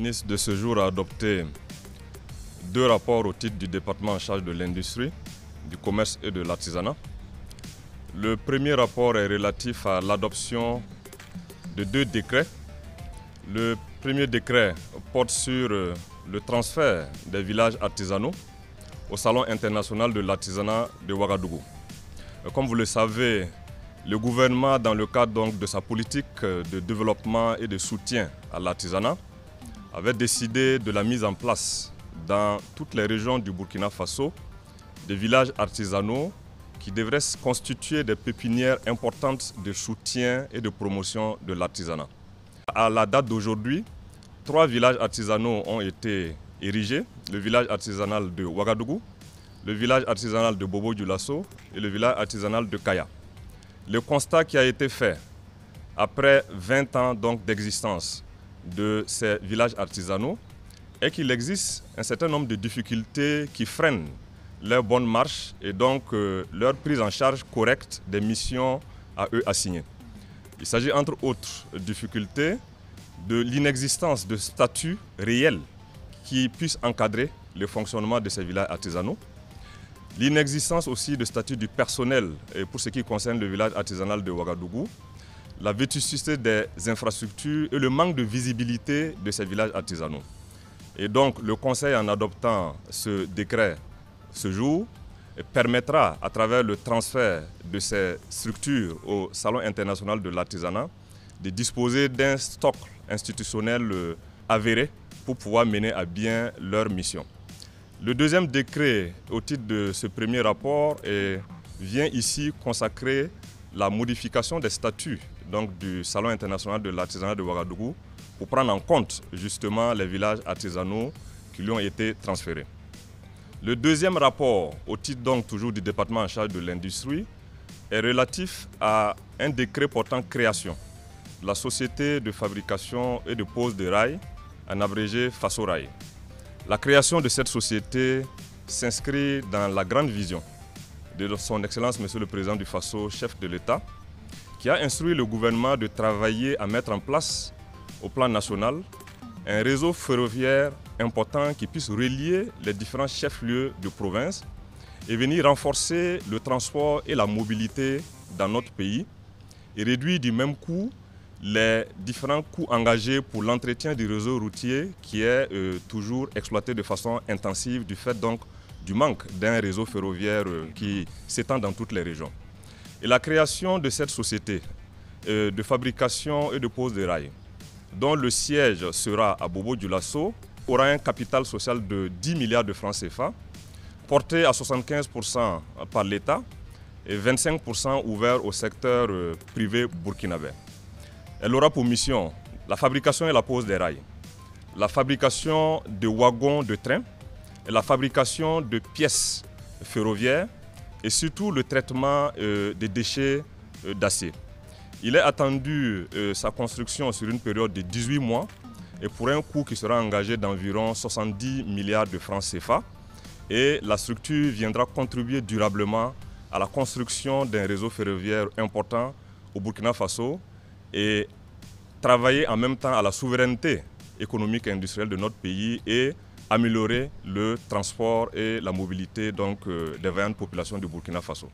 ministre de ce jour a adopté 2 rapports au titre du département en charge de l'industrie, du commerce et de l'artisanat. Le premier rapport est relatif à l'adoption de 2 décrets. Le premier décret porte sur le transfert des villages artisanaux au Salon international de l'artisanat de Ouagadougou. Comme vous le savez, le gouvernement, dans le cadre donc de sa politique de développement et de soutien à l'artisanat, avait décidé de la mise en place dans toutes les régions du Burkina Faso des villages artisanaux qui devraient constituer des pépinières importantes de soutien et de promotion de l'artisanat. À la date d'aujourd'hui, 3 villages artisanaux ont été érigés, le village artisanal de Ouagadougou, le village artisanal de Bobo-Dioulasso et le village artisanal de Kaya. Le constat qui a été fait après 20 ans d'existence de ces villages artisanaux est qu'il existe un certain nombre de difficultés qui freinent leur bonne marche et donc leur prise en charge correcte des missions à eux assignées. Il s'agit entre autres difficultés de l'inexistence de statuts réels qui puissent encadrer le fonctionnement de ces villages artisanaux, l'inexistence aussi de statut du personnel pour ce qui concerne le village artisanal de Ouagadougou, la vétusté des infrastructures et le manque de visibilité de ces villages artisanaux. Et donc le Conseil, en adoptant ce décret ce jour, permettra à travers le transfert de ces structures au Salon international de l'artisanat de disposer d'un stock institutionnel avéré pour pouvoir mener à bien leur mission. Le deuxième décret au titre de ce premier rapport vient ici consacrer la modification des statuts du Salon international de l'artisanat de Ouagadougou pour prendre en compte justement les villages artisanaux qui lui ont été transférés. Le deuxième rapport au titre toujours du département en charge de l'industrie est relatif à un décret portant création de la société de fabrication et de pose de rails, en abrégé Faso-Rail. La création de cette société s'inscrit dans la grande vision de son Excellence Monsieur le Président du Faso, chef de l'État, qui a instruit le gouvernement de travailler à mettre en place au plan national un réseau ferroviaire important qui puisse relier les différents chefs-lieux de province et venir renforcer le transport et la mobilité dans notre pays et réduire du même coup les différents coûts engagés pour l'entretien du réseau routier qui est toujours exploité de façon intensive du fait du manque d'un réseau ferroviaire qui s'étend dans toutes les régions. Et la création de cette société de fabrication et de pose de rails, dont le siège sera à Bobo-Dioulasso, aura un capital social de 10 milliards de francs CFA, porté à 75% par l'État et 25% ouvert au secteur privé burkinabé. Elle aura pour mission la fabrication et la pose des rails, la fabrication de wagons de train et la fabrication de pièces ferroviaires et surtout le traitement des déchets d'acier. Il est attendu sa construction sur une période de 18 mois et pour un coût qui sera engagé d'environ 70 milliards de francs CFA. Et la structure viendra contribuer durablement à la construction d'un réseau ferroviaire important au Burkina Faso et travailler en même temps à la souveraineté économique et industrielle de notre pays et améliorer le transport et la mobilité des vaillantes populations du Burkina Faso.